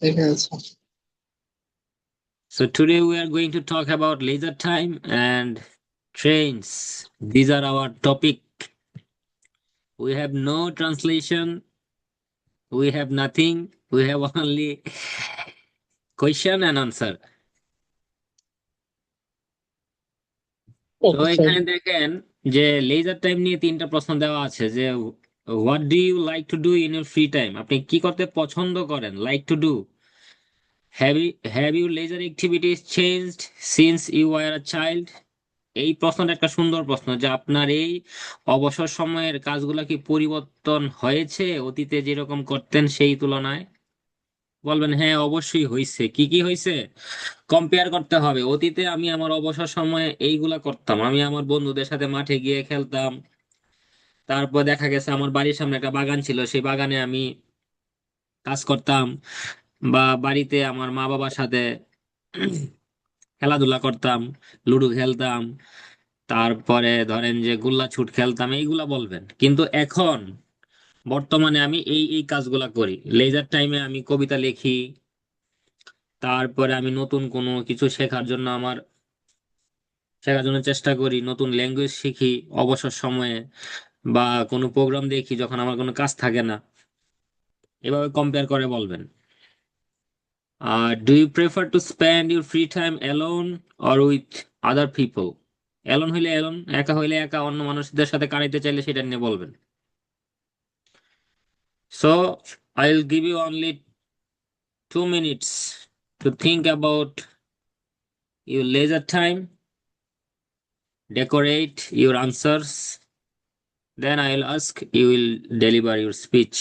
দেখে আছে। So today we are going to talk about leisure time and trains. These are our topic. We have no translation. We have nothing. We have only question and answer. তো okay sir. এখানে দেখেন যে leisure time নিয়ে তিনটা প্রশ্ন দেওয়া আছে যে what do you like to do in your free time, আপনি কি করতে পছন্দ করেন, like to do. Have you leisure activities changed since you are a child. এই প্রশ্নটা একটা সুন্দর প্রশ্ন যে আপনার এই অবসর সময়ের কাজগুলা কি পরিবর্তন হয়েছে অতীতে যেরকম করতেন সেই তুলনায়। বলবেন হ্যাঁ অবশ্যই হয়েছে। কি কি হয়েছে কম্পেয়ার করতে হবে। অতীতে আমি আমার অবসর সময়ে এইগুলা করতাম, আমি আমার বন্ধুদের সাথে মাঠে গিয়ে খেলতাম। তারপর দেখা গেছে আমার বাড়ির সামনে একটা বাগান ছিল, সেই বাগানে আমি কাজ করতাম, বা বাড়িতে আমার মা বাবার সাথে খেলাধুলা করতাম, লুডো খেলতাম, তারপরে ধরেন যে গুল্লা ছুট খেলতাম, এইগুলা বলবেন। কিন্তু এখন বর্তমানে আমি এই এই কাজগুলা করি। লেজার টাইমে আমি কবিতা লিখি, তারপরে আমি নতুন কোনো কিছু শেখার জন্য চেষ্টা করি, নতুন ল্যাঙ্গুয়েজ শিখি অবসর সময়ে, বা কোনো প্রোগ্রাম দেখি যখন আমার কোনো কাজ থাকে না। এভাবে কম্পেয়ার করে বলবেন। Do you prefer to spend your free time alone or with other people. Alone হইলে অ্যালোন, একা হইলে একা, অন্য মানুষদের সাথে কাটাইতে চাইলে সেটা নিয়ে বলবেন। So I'll give you only 2 minutes to think about your leisure time, decorate your answers, then I'll ask, you will deliver your speech.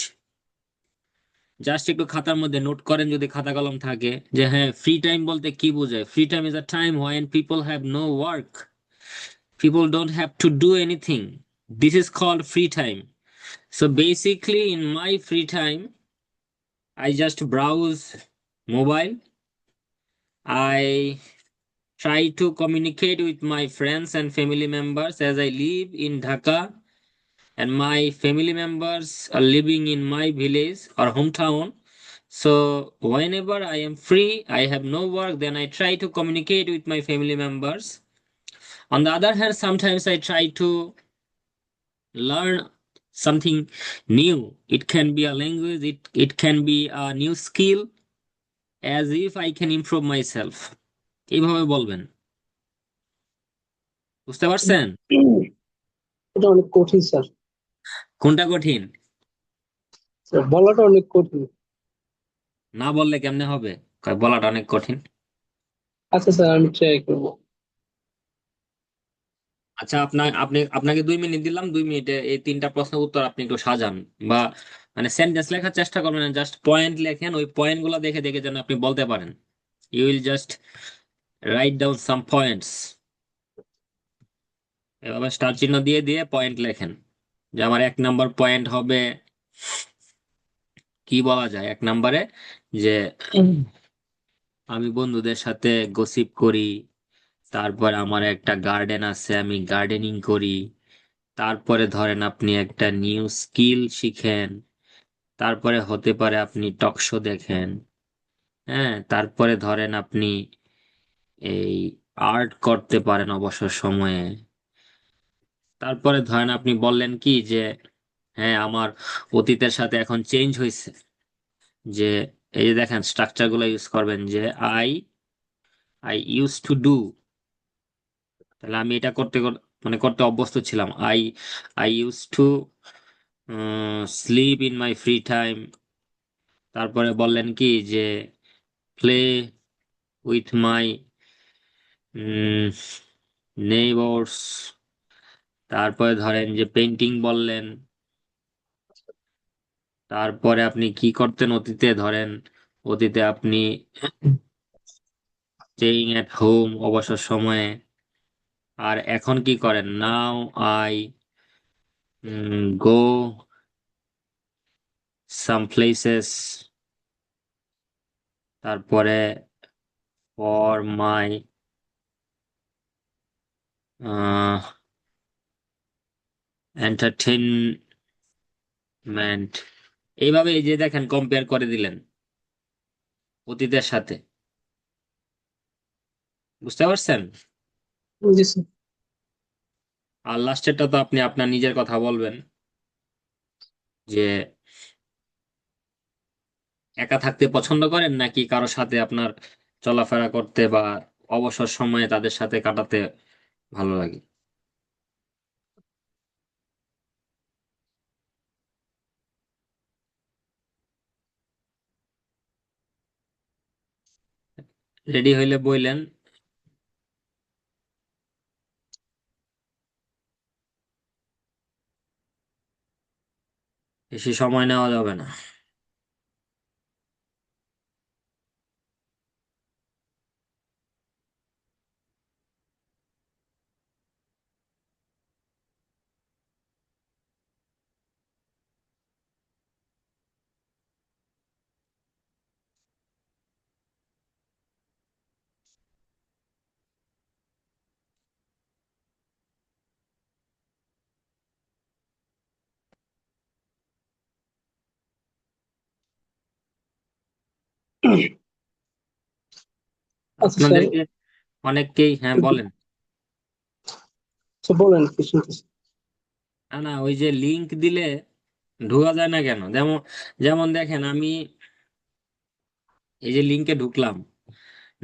Just একটু খাতার মধ্যে নোট করেন যদি খাতা কলম থাকে, যে হ্যাঁ ফ্রি টাইম বলতে কি বোঝায়। Free time is a time when people have no work, people don't have to do anything. This is called free time. So basically in my free time I just browse mobile, I try to communicate with my friends and family members as I live in Dhaka, and my family members are living in my village or hometown. So whenever I am free, I have no work, then I try to communicate with my family members. On the other hand, sometimes I try to learn something new. It can be a language, it can be a new skill, as if I can improve myself. এইভাবে বলবেন। বুঝতে পারছেন এটা অনেক কঠিন sir. কোনটা কঠিন? Sir, বলাটা অনেক কঠিন। না বললে কেমনে হবে? কয় বলাটা অনেক কঠিন। আচ্ছা স্যার, আমি ট্রাই করবো। আচ্ছা, আপনাকে 2 মিনিট দিলাম, 2 মিনিটে এই তিনটা প্রশ্নের উত্তর আপনি একটু সাজান, বা মানে সেন্টেন্স লেখার চেষ্টা করবেন না, জাস্ট পয়েন্ট লেখেন। ওই পয়েন্ট গুলো দেখে দেখে যেন আপনি বলতে পারেন। You will just write down some points. এভাবে স্টার চিহ্ন দিয়ে দিয়ে পয়েন্ট লেখেন। যে আমার 1 নাম্বার পয়েন্ট হবে, কি বলা যায় 1 নাম্বারে, যে আমি বন্ধুদের সাথে গসিপ করি, তারপর আমার একটা গার্ডেন আছে, আমি গার্ডেনিং করি। তারপরে ধরেন আপনি একটা নিউ স্কিল শিখেন। তারপরে হতে পারে আপনি টক শো দেখেন। হ্যাঁ, তারপরে ধরেন আপনি এই আর্ট করতে পারেন অবসর সময়ে। তারপরে ধরেন আপনি বললেন কি যে হ্যাঁ আমার অতীতের সাথে এখন চেঞ্জ হয়েছে, যে এই যে দেখেন স্ট্রাকচার গুলো ইউজ করবেন, যে I I use to do. তাহলে আমি এটা মানে করতে অভ্যস্ত ছিলাম। I I use to sleep in my free time. তারপরে বললেন কি যে প্লে উইথ মাই নেইবার্স। তারপরে ধরেন যে পেন্টিং বললেন। তারপরে আপনি কি করতেন অতীতে, ধরেন অতীতে আপনি স্টেইং এট হোম অবসর সময়ে। আর এখন কি করেন, now I go some places. তারপরে ফর মাই এন্টারটেইনমেন্ট। এইভাবে এই যে দেখেন কম্পেয়ার করে দিলেন। অতীতের সাথে। বুঝতে পারছেন? জি স্যার। আর লাস্টেরটা তো আপনি আপনার নিজের কথা বলবেন, যে একা থাকতে পছন্দ করেন নাকি কারোর সাথে আপনার চলাফেরা করতে বা অবসর সময়ে তাদের সাথে কাটাতে ভালো লাগে। রেডি হইলে বইলেন। বেশি সময় নেওয়া যাবে না। আচ্ছা স্যার। আপনাদেরকে অনেককেই, হ্যাঁ বলেন। আচ্ছা বলেন, কি শুনতেছি। না না, ওই যে লিংক দিলে ঢোকা যায় না কেন? যেমন যেমন দেখেন, আমি এই যে লিংকে ঢুকলাম,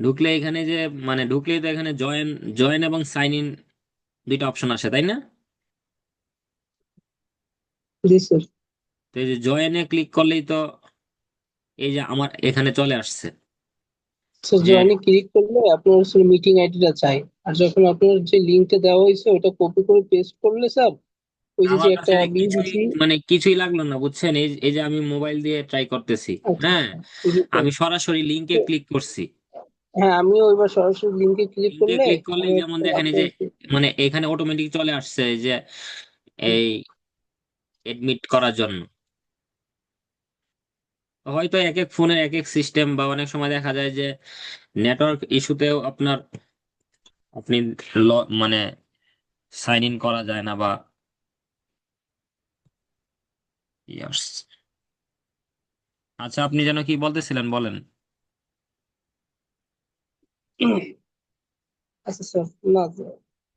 ঢুকলে এখানে যে মানে ঢুকলেই তো এখানে জয়েন জয়েন এবং সাইন ইন দুইটা অপশন আসে, তাই না? জি স্যার। তো এই যে জয়েনে ক্লিক করলেই তো এই যে আমার এখানে চলে আসছে স্যার যে, জয়েনে ক্লিক করলে আপনার আসলে মিটিং আইডিটা চাই। আর যখন আপনার যে লিঙ্কটা দেওয়া হয়েছে ওটা কপি করে পেস্ট করলে স্যার, ওই যে যে আমার কাছে একটা যে লিঙ্ক কিছুই দিচ্ছি। মানে কিছুই লাগলো না, বুঝছেন? এই এই যে আমি মোবাইল দিয়ে ট্রাই করতেছি। আচ্ছা হ্যাঁ, আচ্ছা। জি স্যার। আমি সরাসরি লিংকে তো ক্লিক করছি। হ্যাঁ, আমিও এবার সরাসরি লিঙ্কে ক্লিক লিংকে করলে ক্লিক করলেই আমি যেমন দেখেন এই আপনার যে মানে এখানে অটোমেটিক চলে আসছে এই যে এই এডমিট করার জন্য। হয়তো এক এক ফোনের এক এক সিস্টেম, বা অনেক সময় দেখা যায় যে নেটওয়ার্ক ইস্যুতেও আপনার আপনি মানে সাইন ইন করা যায় না বা ইয়ার্স। আচ্ছা, আপনি যেন কি বলতেছিলেন, বলেন। আচ্ছা স্যার। না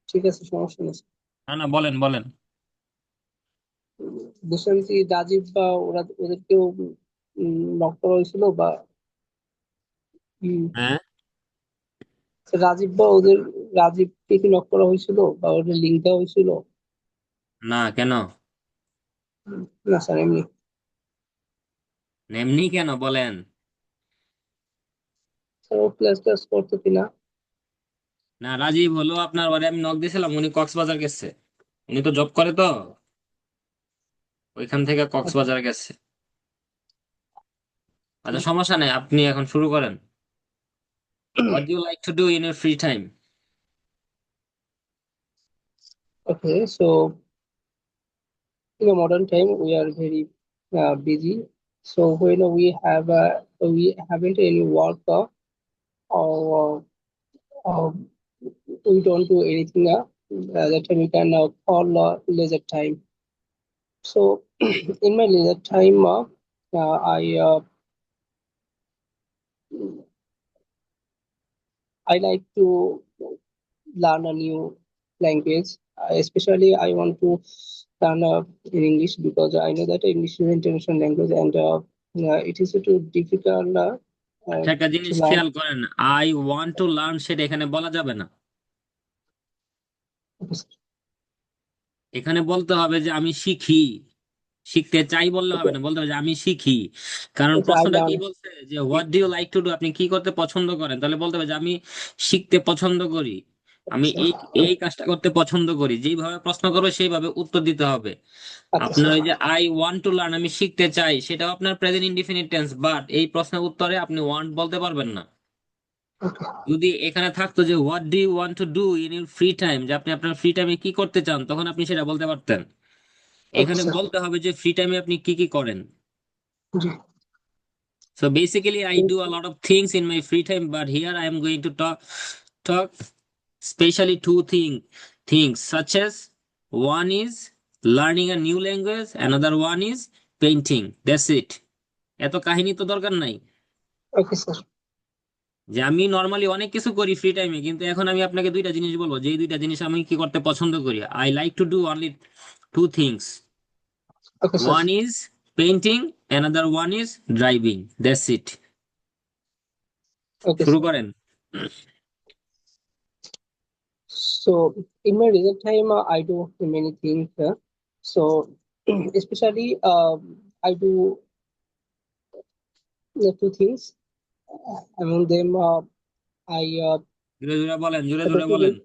ঠিক আছে, সমস্যা নেই স্যার। না না, বলেন বলেন। দুষ্যন্তি রাজীব বা ওরা ওদেরকেও লক করা হয়েছিল বা হ্যাঁ। রাজীব বা ওদের রাজীবকে কি লক করা হয়েছিল বা ওদের লিঙ্ক দেওয়া হয়েছিল? না, কেন? না স্যার, এমনি। এমনি কেন বলেন? স্যার ও ক্লাস ক্লাস করতো কিনা। না, রাজীব হলো আপনার, ওরে আমি নক দিয়েছিলাম, উনি কক্সবাজার গেছে। উনি তো জব করে, তো ওইখান থেকে কক্সবাজার গেছে। আচ্ছা, সমস্যা নেই, আপনি এখন শুরু করেন। What do you like to do in your free time? Okay, so in a modern time, we are very busy. So when we haven't any work or we don't do anything, that time we can call leisure time. So in my leisure time, I like to learn a new language. Especially, I want to learn in English because I know that English is an international language and it is too difficult আচ্ছা, একটা to জিনিস learn. খেয়াল করেন, I want to learn সেটা এখানে বলা যাবে না। এখানে বলতে হবে যে আমি শিখি। শিখতে চাই বললে হবে Okay, না, বলতে হবে যে আমি শিখি। কারণ okay, I প্রশ্নটা কি learn. বলছে, যে what do you like to do, আপনি কি করতে পছন্দ করেন? তাহলে বলতে হবে যে আমি শিখতে পছন্দ করি, আমি আচ্ছা এই এই কাজটা করতে পছন্দ করি। যেইভাবে প্রশ্ন করবে সেইভাবে উত্তর দিতে হবে। আচ্ছা আপনার স্যার। ওই যে আই ওয়ান্ট টু লার্ন, আমি শিখতে চাই, সেটাও আপনার প্রেজেন্ট ইনডিফিনিট টেন্স, বাট এই প্রশ্নের উত্তরে আপনি ওয়ান্ট বলতে পারবেন না। Okay, যদি এখানে থাকতো যে what do you want to do in your free time, যে আপনি আপনার ফ্রি টাইমে কি করতে চান, তখন আপনি সেটা বলতে পারতেন। okay এখানে স্যার। বলতে হবে যে ফ্রি টাইমে আপনি কি কি করেন। জি। So basically, I do a lot of things in my free time, but here I am going to talk specially two things such as one is learning a new language, another one is painting. That's it. এত কাহিনী তো দরকার নাই। Okay sir. যে আমি normally অনেক কিছু করি ফ্রি টাইমে, কিন্তু এখন আমি আপনাকে দুইটা জিনিস বলবো, যে এই দুইটা জিনিস আমি কি করতে পছন্দ করি। I like to do only two things. Okay, sir. One is painting, another one is driving, that's it. Okay, শুরু sir. করেন। So in my leisure time, I do many things. So especially, I do two things. Among them, I জোরে জোরে বলেন, জোরে জোরে associate বলেন। with.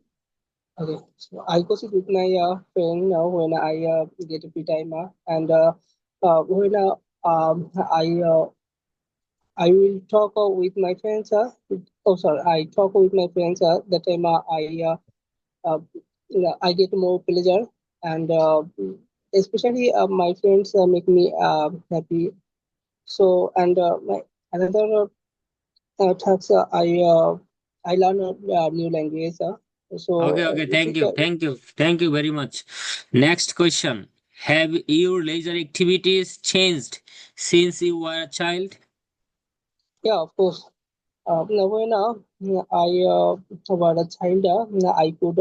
Okay, so I gossip with my friend when I get a free time, and when I will talk with my friends. Oh, sorry, I talk with my friends. That time uh, I get more pleasure, and especially my friends make me happy. So, and my another tasks I learn a new language. Okay, So okay, it thank is you, thank you, thank you very much. Next question. Have your leisure activities changed since you were a child? yeah, of course. Now when I was a child, I could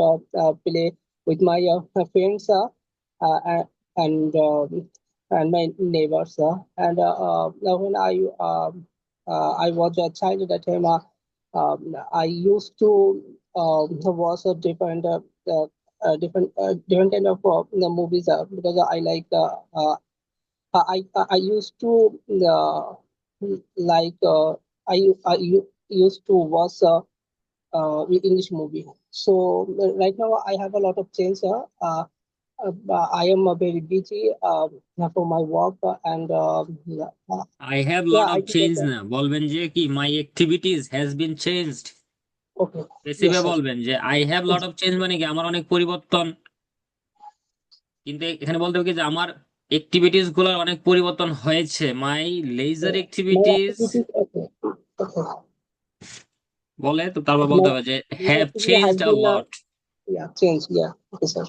play with my friends uh, and and my neighbors. Now when I was a child at that time, I used to watch a different kind of the movies because I like I used to like used to watch English movie. So right now I have a lot of change. I am very busy for my work I have yeah, lot I of think that change না, বলবেন যে কি my activities has been changed। okay. রেসিপে Yes, sir. বলবেন যে I have lot of change, মানে কি আমার অনেক পরিবর্তন। কিন্তু এখানে বলতে হবে কি যে আমার অ্যাক্টিভিটিস গুলোর অনেক পরিবর্তন হয়েছে। মাই laser My activities activities okay. Okay. বলে তো তারপর বলতে My হবে যে my have activity has changed a been lot. yeah, changed. Yeah. Okay, sir.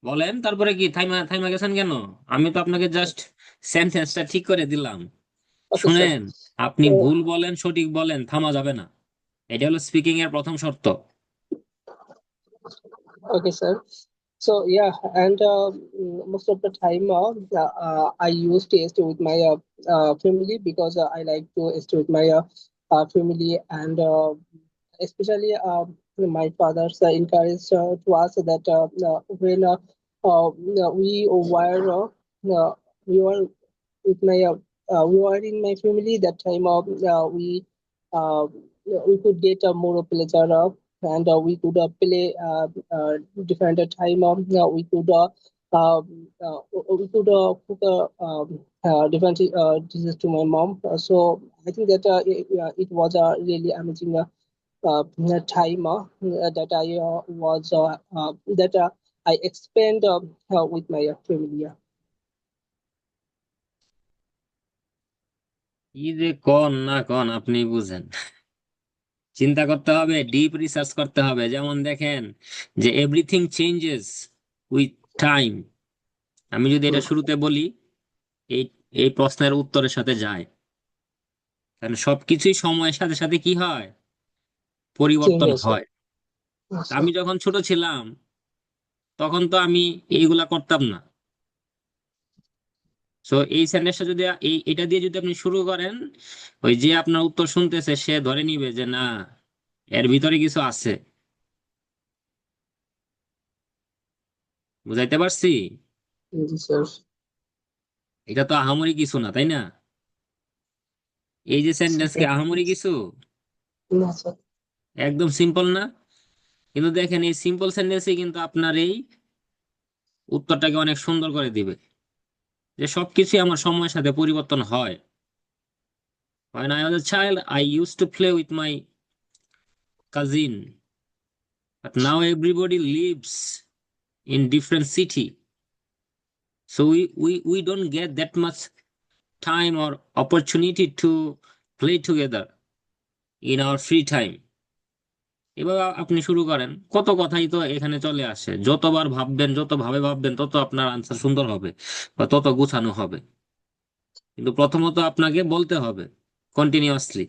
বলেন তারপরে কি, থাইমা থাইমা গেছেন কেন? আমি তো আপনাকে জাস্ট সেন্টেন্সটা ঠিক করে দিলাম। Okay, sir. শুনেন, আপনি So ভুল বলেন সঠিক বলেন, থামা যাবে না। এটা হলো স্পিকিং এর প্রথম শর্ত। okay, sir. So yeah, and most of the time, I used to stay with my family because I like to stay with my family, and especially my father's encouraged to us that when we were with my we were in my family that time uh, we could get more pleasure and we could play different time we could cook different dishes to my mom. So I think that it was a really amazing time that I was that I spent with my family. কি যে কন না কন আপনি বুঝেন। চিন্তা করতে হবে, ডিপ রিসার্চ করতে হবে। যেমন দেখেন যে এভরিথিং চেঞ্জেস উইথ টাইম। আমি যদি এটা শুরুতে বলি, এই এই প্রশ্নের উত্তরের সাথে যায়। কারণ সবকিছুই সময়ের সাথে সাথে কি হয়, পরিবর্তন Changes. হয়। তা Yes, আমি যখন ছোট ছিলাম তখন তো আমি এইগুলা করতাম না। সো এই সেন্টেন্সটা যদি এটা দিয়ে যদি আপনি শুরু করেন, ওই যে আপনার উত্তর শুনতেছে সে ধরে নিবে যে না, এর ভিতরে কিছু আছে। বুঝাইতে পারছি? yes, sir. এটা তো আহামরি কিছু না, তাই না? এই যে সেন্টেন্স কি আহামরি কিছু? Yes, sir. একদম সিম্পল না? কিন্তু দেখেন এই সিম্পল সেন্টেন্সই কিন্তু আপনার এই উত্তরটাকে অনেক সুন্দর করে দিবে। যে সবকিছু আমার সময়ের সাথে পরিবর্তন হয়। When I was a child, I used to play with my cousin, but now everybody lives in different city. So we don't get that much time or opportunity to play together in our free time. এবার আপনি শুরু করেন, কত কথাই তো এখানে চলে আসে। যতবার ভাববেন, যত ভাবে ভাববেন, তত আপনার আনসার সুন্দর হবে বা তত গুছানো হবে। কিন্তু প্রথমত আপনাকে বলতে হবে কন্টিনিউয়াসলি।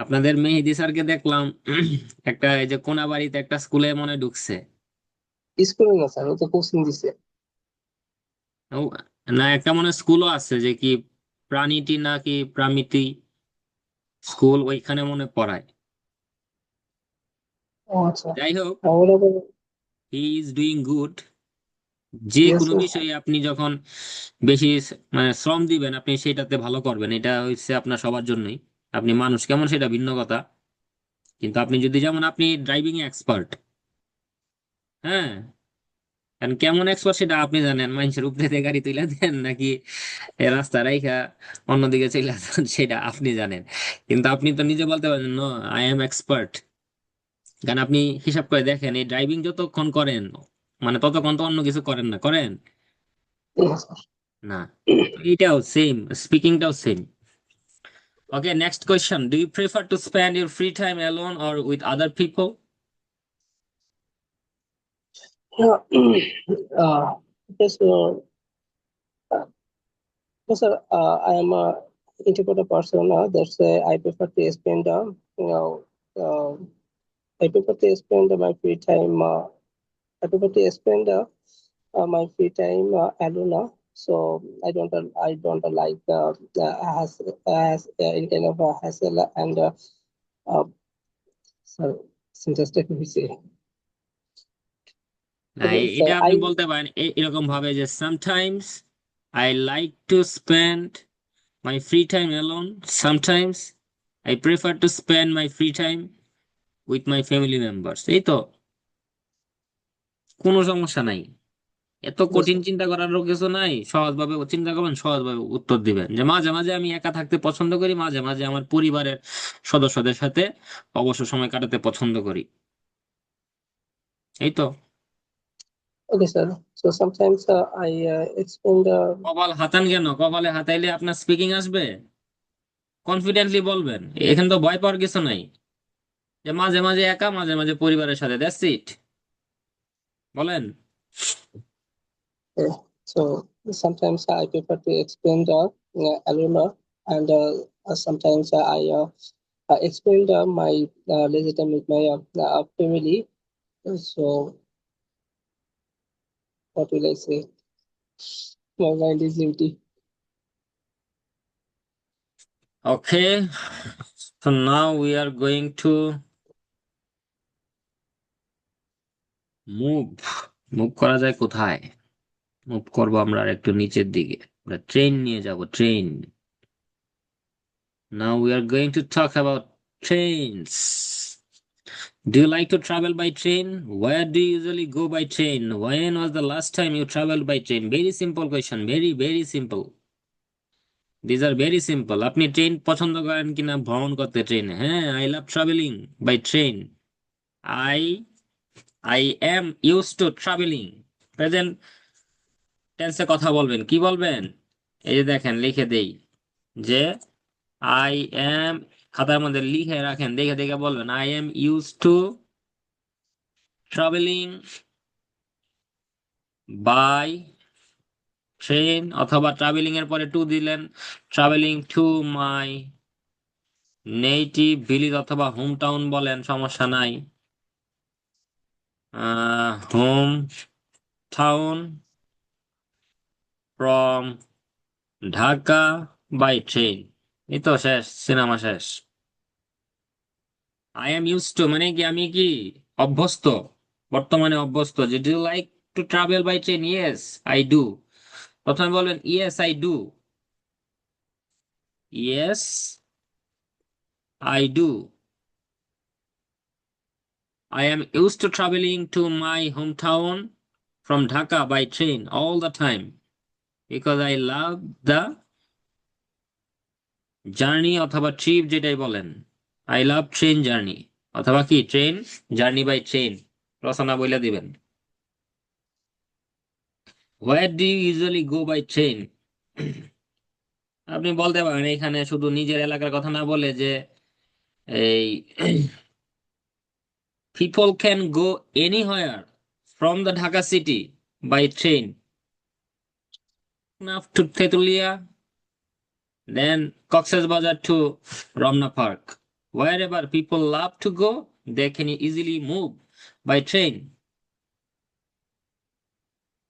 আপনাদের মেহেদি স্যারকে দেখলাম একটা এই যে কোনাবাড়িতে একটা স্কুলে মনে হয় ঢুকছে। স্কুলে না স্যার, ও তো কোচিং দিছে। ও, না একটা মনে হয় স্কুলও আছে যে কি প্রাণীটি নাকি প্রামিতি স্কুল, ওইখানে মনে হয় পড়ায়। ও আচ্ছা। যাই হোক, আমরা তো হি ইজ ডুইং গুড। যে ইয়েস কোনো বিষয়ে আপনি যখন বেশি মানে শ্রম দিবেন আপনি সেটাতে ভালো করবেন, এটা হচ্ছে আপনার সবার জন্যই। আপনি মানুষ কেমন সেটা ভিন্ন কথা, কিন্তু আপনি যদি যেমন আপনি ড্রাইভিং এক্সপার্ট, হ্যাঁ, কারণ কেমন এক্সপার্ট সেটা আপনি জানেন, মানুষের উপরে দিয়ে গাড়ি তুলে দেন নাকি এ রাস্তা রাইখা অন্যদিকে চলে যান সেটা আপনি জানেন। কিন্তু আপনি তো নিজে বলতে পারেন নো, আই এম এক্সপার্ট। কারণ আপনি হিসাব করে দেখেন এই ড্রাইভিং যতক্ষণ করেন মানে ততক্ষণ তো অন্য কিছু করেন না, করেন স্যার। না? তো এটাও সেম, স্পিকিংটাও same. Okay, next question, do you prefer to spend your free time alone or with other people? Yeah, yes, yes, sir. I am a introvert person. That's why I prefer to spend, uh, I prefer to spend my free time. I prefer to spend my free time alone. So I don't like any kind of hassle and uh, sorry, just let me say. না, Okay, এটা so আপনি বলতে পারেন এরকম ভাবে যে sometimes I like to spend my free time alone, sometimes I prefer to spend my free time with my family members. এই তো, কোনো সমস্যা নাই। এত yes, কঠিন sir. চিন্তা করারও কিছু নাই, সহজভাবে চিন্তা করবেন, সহজভাবে উত্তর দিবেন যে মাঝে মাঝে আমি একা থাকতে পছন্দ করি, মাঝে মাঝে আমার পরিবারের সদস্যদের সাথে অবসর সময় কাটাতে পছন্দ করি। এই তো। Okay, sir. So sometimes I expend. কপাল হাতান কেন? কপালে হাতাইলে আপনার স্পিকিং আসবে? কনফিডেন্টলি বলবেন, এখানে তো ভয় পাওয়ার কিছু নাই। যে মাঝে মাঝে একা, মাঝে মাঝে পরিবারের সাথে, দ্যাটস ইট। বলেন। So sometimes I prefer to expend alone, and sometimes I expend my leisure time with my family. So what will I say? My mind is empty. Okay, so now we are going to move. Move করা যায় কোথায়? Move করবো আমরা আর একটু নিচের দিকে, আমরা train নিয়ে যাব, train. Now we are going to talk about trains. Do you like to travel by train? Where do you usually go by train? When was the last time you traveled by train? Very simple question, very very simple. These are very simple. আপনি train পছন্দ করেন কিনা ভ্রমণ করতে ট্রেনে? হ্যাঁ, I love travelling by train. I I am use to travelling. Present টেন্সে কথা বলবেন, কি বলবেন? এই যে দেখেন লিখে দেই যে আই এম, খাতার মধ্যে লিখে রাখেন, দেখে দেখে বলবেন I am use to travelling by train, অথবা ট্রাভেলিং এর পরে টু দিলেন, travelling to my native village অথবা হোম টাউন বলেন, সমস্যা নাই। Home town from Dhaka by train. এই তো শেষ, সিনেমা শেষ। আই এম ইউজ টু মানে কি আমি কি অভ্যস্ত, বর্তমানে অভ্যস্ত। যে do like to travel by train? Yes I do. প্রথমে বলবেন yes I do, yes I do. I am used to traveling to my hometown from Dhaka by train all the time because I love the journey অথবা trip যেটাই বলেন। I love train journey অথবা কি train journey by train, রচনা বইলা দিবেন। Where do you usually go by train? আপনি বলতে পারেন এখানে শুধু নিজের এলাকার কথা না বলে যে এই people can go anywhere from the Dhaka city by train. Enough to Tetulia, then Cox's Bazar to Ramna Park. Wherever people love to go, they can easily move by train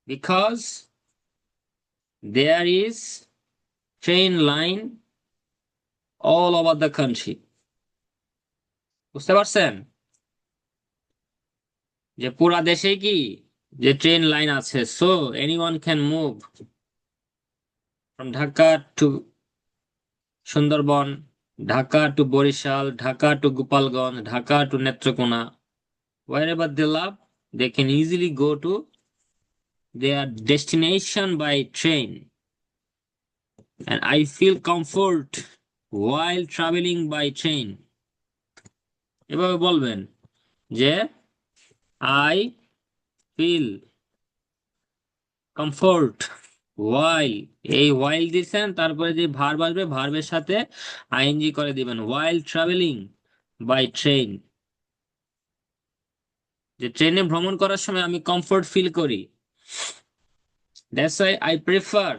because there is train line all over the country. বুঝতে পারছেন যে পুরা দেশে কি যে train line আছে, so anyone can move from Dhaka to Sundarban, Dhaka to Barishal, Dhaka to Gopalganj, Dhaka to Netrokona, wherever they love they can easily go to their destination by train, and I feel comfort while traveling by train. এভাবে বলবেন যে I feel comfort while, এই while দিচ্ছেন, তারপরে যে verb আসবে ভার্বের সাথে আইএনজি করে দিবেন, while traveling by train, যে ট্রেনে ভ্রমণ করার সময় আমি কমফোর্ট ফিল করি, that's why I prefer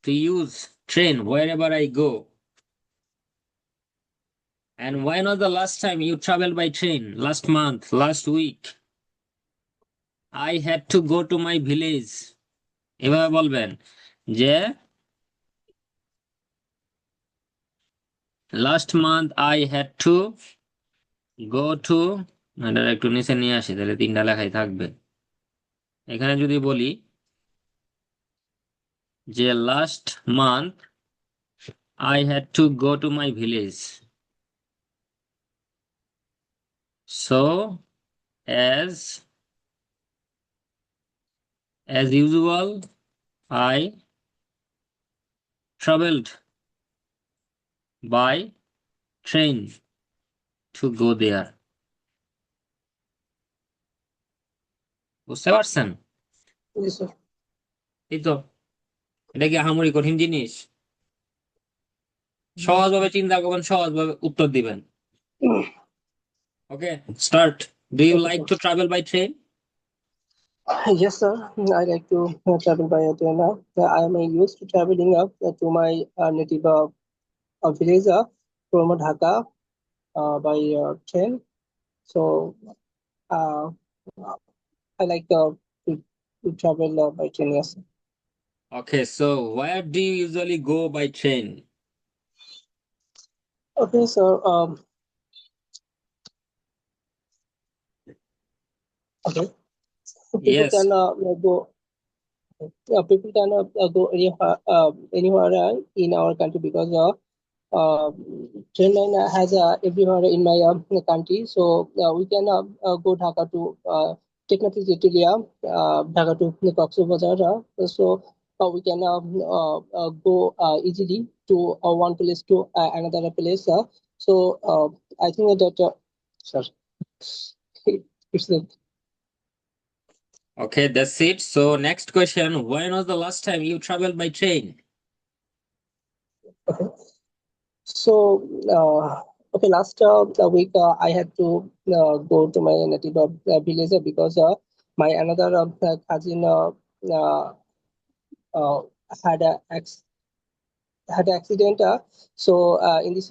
to use train wherever I go. And when was the last time you traveled by train? Last month, last week. I had to go to my village. এভাবে বলবেন যে last month I had to go to, এটা একটু নিচে নিয়ে আসি তাহলে তিনটা লেখাই থাকবে। এখানে যদি বলি যে last month I had to go to my village. So as usual I traveled by train to go there. বুঝতে পারছেন? Yes, sir. এই তো, এটা কি আহামরি কঠিন জিনিস? সহজভাবে চিন্তা করবেন, সহজভাবে উত্তর দিবেন। Okay, start. Do you Okay, like sir. To travel by train? Yes, sir. I like to travel by a train. I am used to traveling up to my native village from Dhaka by train. So uh, I like to travel by train. Yes. Okay, so where do you usually go by train? Okay, so okay, people Yes. can go. People can go anywhere in our country because uh, train line has everywhere in my country. So we can go Dhaka to Technati Zetulia, Dhaka to Cox's Bazar. So we can go easily to one place to another place. So I think that sir, it's the Okay, that's it. So next question, when was the last time you traveled by train? okay. So okay, last week I had to go to my native village because my another cousin uh, uh, had a had an accident. So in this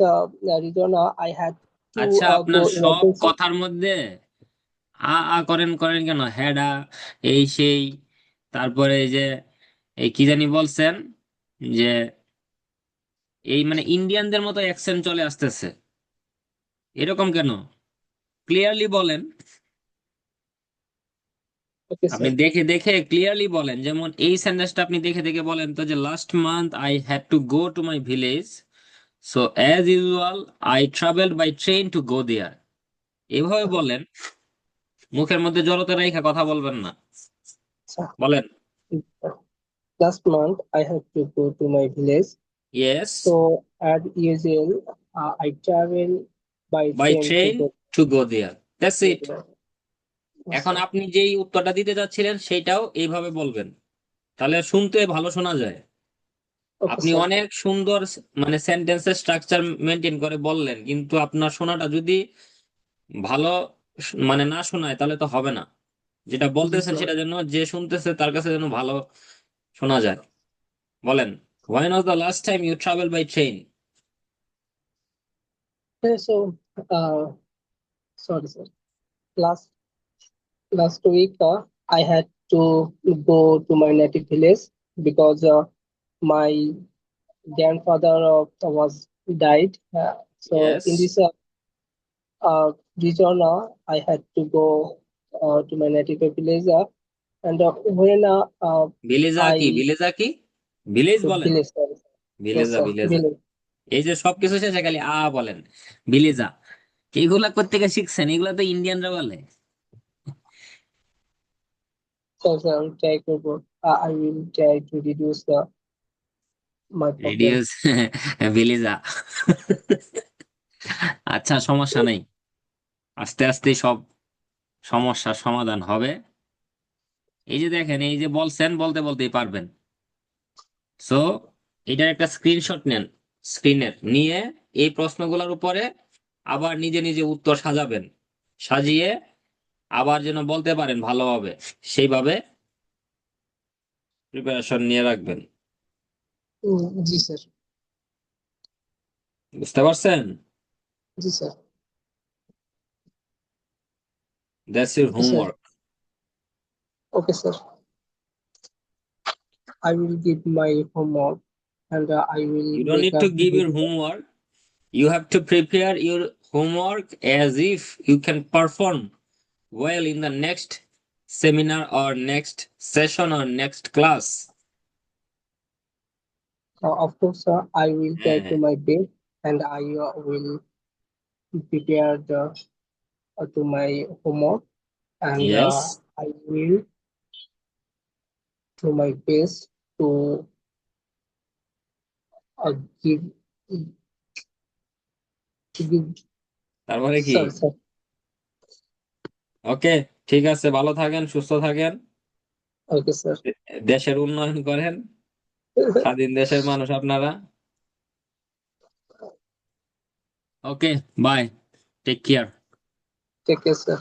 region, I had to আচ্ছা, আপনার go সব emergency. কথার মধ্যে আ আ করেন করেন কেন? হ্যাডা, এই সেই, তারপরে এই যে এই কি জানি বলছেন যে এই মানে ইন্ডিয়ানদের মতো অ্যাকসেন্ট চলে আসতেছে, এরকম কেন? ক্লিয়ারলি বলেন। Okay, আপনি sir. দেখে দেখে ক্লিয়ারলি বলেন, যেমন এই সেন্টেন্সটা আপনি দেখে দেখে বলেন তো, যে last month I had to go to my village, so as usual I travelled by train to go there. এভাবে Okay, বলেন, মুখের মধ্যে জড়তা রেখা কথা বলবেন না। sir. বলেন। Last month I had to go to my village. Yes, So as usual, I travel by by train to train go to go there, that's to it. there. Yes, এখন sir. আপনি যেই উত্তরটা দিতে চাচ্ছিলেন সেটাও এইভাবে বলবেন, তাহলে শুনতে ভালো শোনা যায়। Okay, আপনি sir. অনেক সুন্দর মানে সেন্টেন্সের স্ট্রাকচার মেনটেন করে বললেন, কিন্তু আপনার শোনাটা যদি ভালো মানে না শোনায় তাহলে তো হবে না। যেটা Yes, বলতেছেন sir. সেটা যেন যে শুনতেছে তার কাছে যেন ভালো শোনা যায়। বলেন, when was the last time you traveled by train? So, sorry, sir. Last last week, I had to go to my native village because my grandfather was died. So in Yes. this return, I had to go to my native village, and when ভিলেজা কি, I ভিলেজা কি, village বলেন। village, sorry, yes, ভিলেজা, sir, ভিলেজা। village. এই যে সবকিছু শেষে খালি বলেন, ভিলেজা। এগুলা কোত্থেকে শিখছেন? এগুলা তো ইন্ডিয়ানরা বলে। So, sir, I will try to reduce my problem. রেডিওস, ভিলেজা। আচ্ছা, সমস্যা নেই, আস্তে আস্তে সব সমস্যার সমাধান হবে। এই যে দেখেন, এই যে বলছেন, বলতে বলতেই পারবেন। সো এটার একটা স্ক্রিনশট নেন, স্ক্রিনের নিয়ে এই প্রশ্নগুলোর উপরে আবার নিজে নিজে উত্তর সাজাবেন, সাজিয়ে আবার যেন বলতে পারেন ভালোভাবে, সেইভাবে প্রিপারেশন নিয়ে রাখবেন। जी sir, বুঝতে পারছেন? जी sir, that's your okay sir, homework. okay sir. I will give my homework and I will You don't make need a to give your video. homework. You have to prepare your homework as if you can perform well in the next seminar or next session or next class. Of course, I will try to হ্যাঁ। my best and I will prepare to my homework and Yes. I will do my best to give to give. তারপরে কি? Sorry, sir. ওকে, ঠিক আছে, ভালো থাকেন, সুস্থ থাকেন, Okay, sir. দেশের উন্নয়ন করেন, স্বাধীন দেশের মানুষ আপনারা। Okay, bye, take care. Take care, sir.